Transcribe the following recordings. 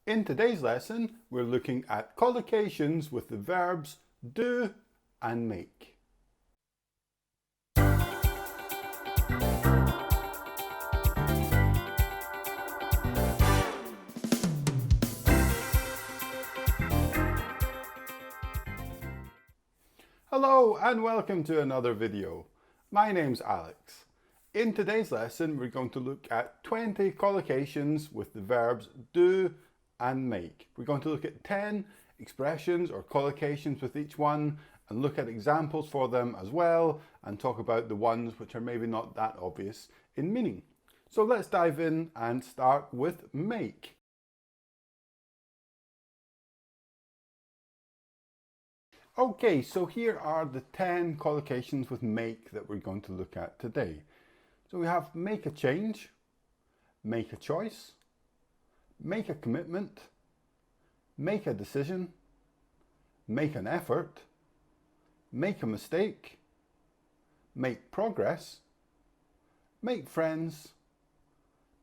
In today's lesson, we're looking at collocations with the verbs do and make. Hello and welcome to another video. My name's Alex. In today's lesson, we're going to look at 20 collocations with the verbs do and make. We're going to look at 10 expressions or collocations with each one and look at examples for them as well and talk about the ones which are maybe not that obvious in meaning. So let's dive in and start with make. Okay, so here are the 10 collocations with make that we're going to look at today. So we have make a change, make a choice, make a commitment, make a decision, make an effort, make a mistake, make progress, make friends,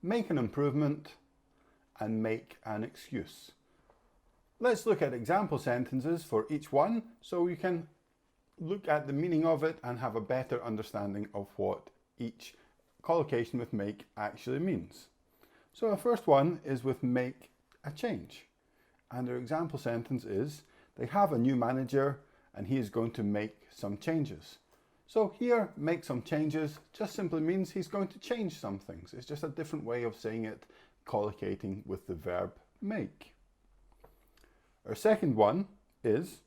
make an improvement, and make an excuse. Let's look at example sentences for each one so you can look at the meaning of it and have a better understanding of what each collocation with make actually means. So our first one is with make a change. And their example sentence is, they have a new manager and he is going to make some changes. So here, make some changes just simply means he's going to change some things. It's just a different way of saying it, collocating with the verb make. Our second one is,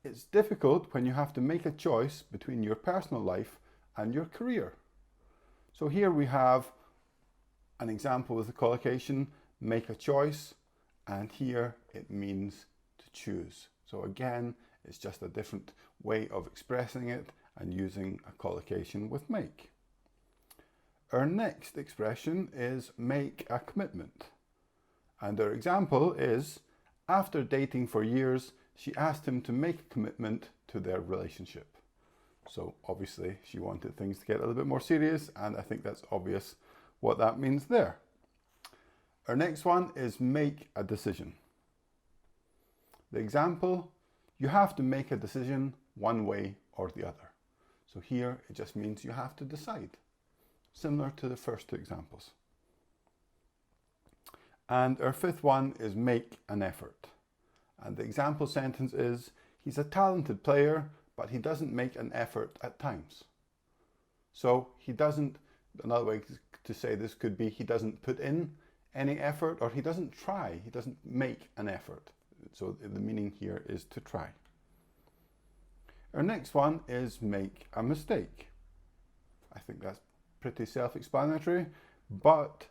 it's difficult when you have to make a choice between your personal life and your career. So here we have an example with the collocation, make a choice, and here it means to choose. So again, it's just a different way of expressing it and using a collocation with make. Our next expression is make a commitment. And our example is, after dating for years, she asked him to make a commitment to their relationship. So obviously she wanted things to get a little bit more serious, and I think that's obvious what that means there. Our next one is make a decision. The example, you have to make a decision one way or the other. So here it just means you have to decide, similar to the first two examples. And our fifth one is make an effort. And the example sentence is, he's a talented player, but he doesn't make an effort at times. So he doesn't, another way to say this could be, he doesn't put in any effort, or he doesn't try, he doesn't make an effort. So the meaning here is to try. Our next one is make a mistake. I think that's pretty self-explanatory, but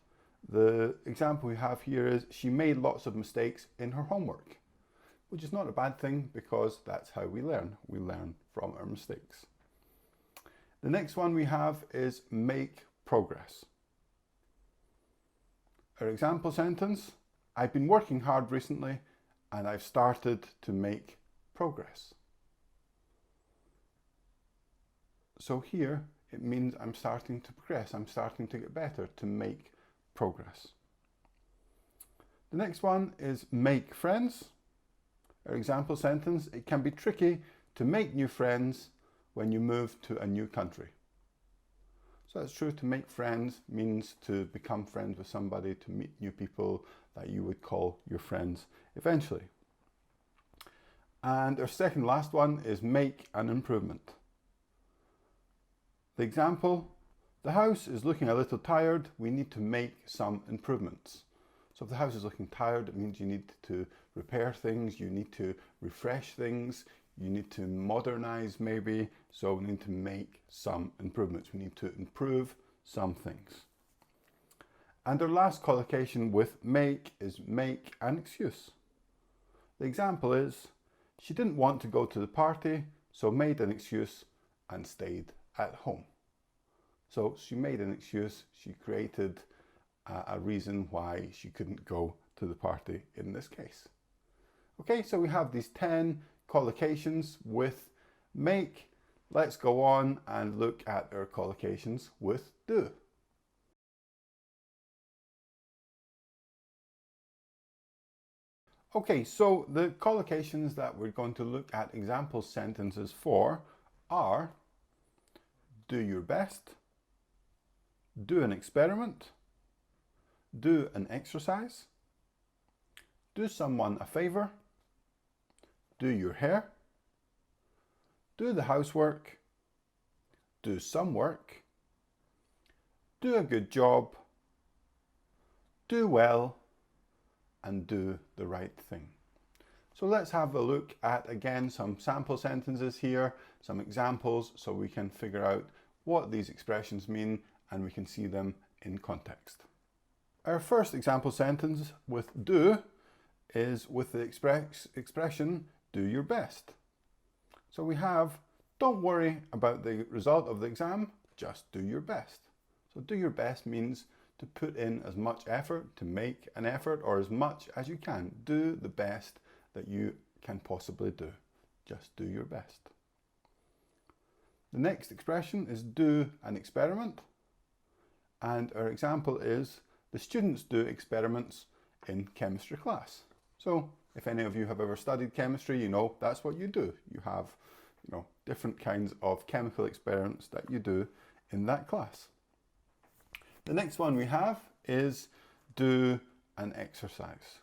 the example we have here is she made lots of mistakes in her homework, which is not a bad thing because that's how we learn. We learn from our mistakes. The next one we have is make progress. Our example sentence, I've been working hard recently and I've started to make progress. So here it means I'm starting to progress, I'm starting to get better, to make progress. The next one is make friends. Our example sentence, it can be tricky to make new friends when you move to a new country. So that's true, to make friends means to become friends with somebody, to meet new people that you would call your friends eventually. And our second last one is make an improvement. The example, the house is looking a little tired, we need to make some improvements. So if the house is looking tired, it means you need to repair things, you need to refresh things, you need to modernize maybe, so we need to make some improvements. We need to improve some things. And our last collocation with make is make an excuse. The example is, she didn't want to go to the party, so made an excuse and stayed at home. So she made an excuse, she created a reason why she couldn't go to the party in this case. Okay, so we have these 10 collocations with make. Let's go on and look at our collocations with do. Okay, so the collocations that we're going to look at example sentences for are do your best, do an experiment, do an exercise, do someone a favor, do your hair, do the housework, do some work, do a good job, do well, and do the right thing. So let's have a look at, again, some sample sentences here, some examples, so we can figure out what these expressions mean and we can see them in context. Our first example sentence with do is with the expression do your best. So we have, don't worry about the result of the exam, just do your best. So do your best means to put in as much effort, to make an effort, or as much as you can. Do the best that you can possibly do. Just do your best. The next expression is do an experiment. And our example is the students do experiments in chemistry class. So if any of you have ever studied chemistry, you know that's what you do. You have, different kinds of chemical experiments that you do in that class. The next one we have is do an exercise.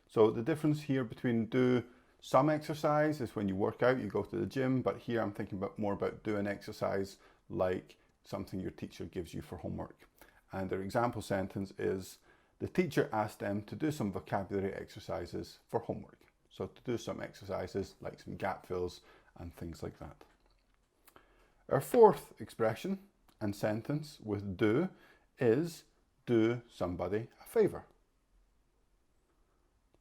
So the difference here between do some exercise is when you work out, you go to the gym, but here I'm thinking more about do an exercise like something your teacher gives you for homework. And their example sentence is the teacher asked them to do some vocabulary exercises for homework. So to do some exercises like some gap fills and things like that. Our fourth expression and sentence with do is do somebody a favor.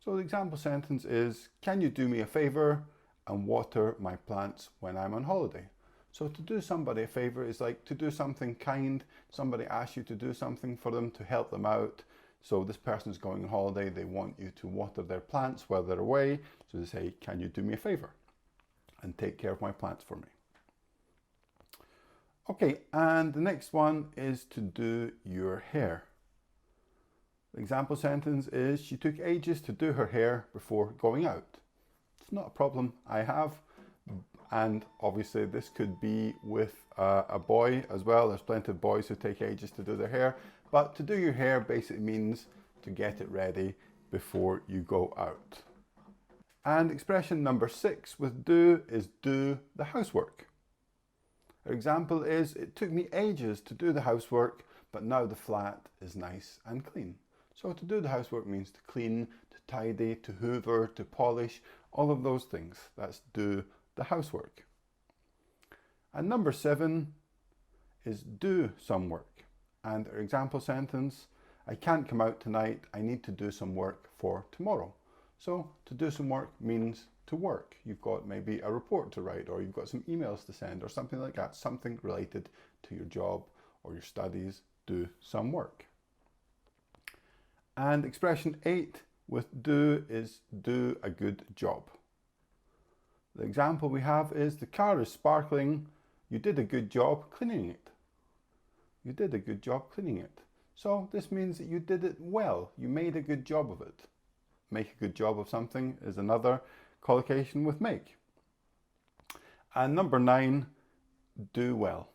So the example sentence is, can you do me a favor and water my plants when I'm on holiday? So to do somebody a favor is like to do something kind. Somebody asks you to do something for them to help them out. So this person is going on holiday, they want you to water their plants while they're away. So they say, can you do me a favor and take care of my plants for me? Okay, and the next one is to do your hair. The example sentence is, she took ages to do her hair before going out. It's not a problem I have. And obviously this could be with a boy as well. There's plenty of boys who take ages to do their hair. But to do your hair basically means to get it ready before you go out. And expression number 6 with do is do the housework. Our example is, it took me ages to do the housework, but now the flat is nice and clean. So to do the housework means to clean, to tidy, to hoover, to polish, all of those things. That's do the housework. And number 7 is do some work. And our example sentence, I can't come out tonight, I need to do some work for tomorrow. So to do some work means to work. You've got maybe a report to write, or you've got some emails to send, or something like that, something related to your job or your studies. Do some work. And expression 8 with do is do a good job. The example we have is, the car is sparkling, you did a good job cleaning it. You did a good job cleaning it. So this means that you did it well, you made a good job of it. Make a good job of something is another collocation with make. And number 9, do well.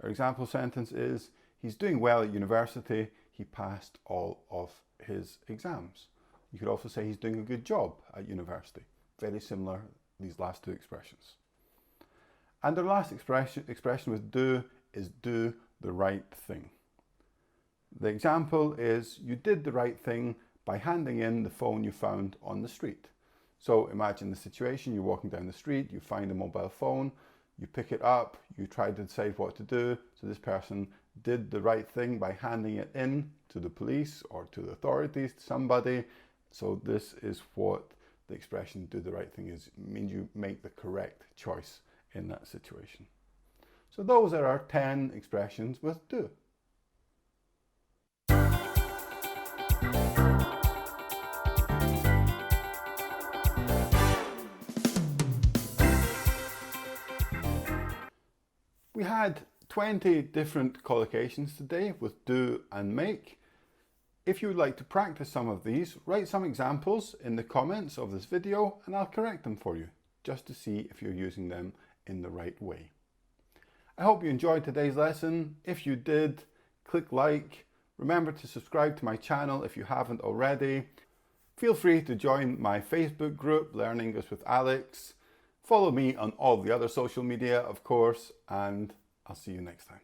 Our example sentence is, he's doing well at university, he passed all of his exams. You could also say he's doing a good job at university. Very similar, these last two expressions. And the last expression with do is do the right thing. The example is, you did the right thing by handing in the phone you found on the street. So imagine the situation, you're walking down the street, you find a mobile phone, you pick it up, you try to decide what to do. So this person did the right thing by handing it in to the police or to the authorities, to somebody. So this is what the expression do the right thing is. It means you make the correct choice in that situation. So those are our 10 expressions with do. We had 20 different collocations today with do and make. If you would like to practice some of these, write some examples in the comments of this video and I'll correct them for you, just to see if you're using them in the right way. I hope you enjoyed today's lesson. If you did, click like. Remember to subscribe to my channel if you haven't already. Feel free to join my Facebook group, Learn English with Alex. Follow me on all the other social media, of course, and I'll see you next time.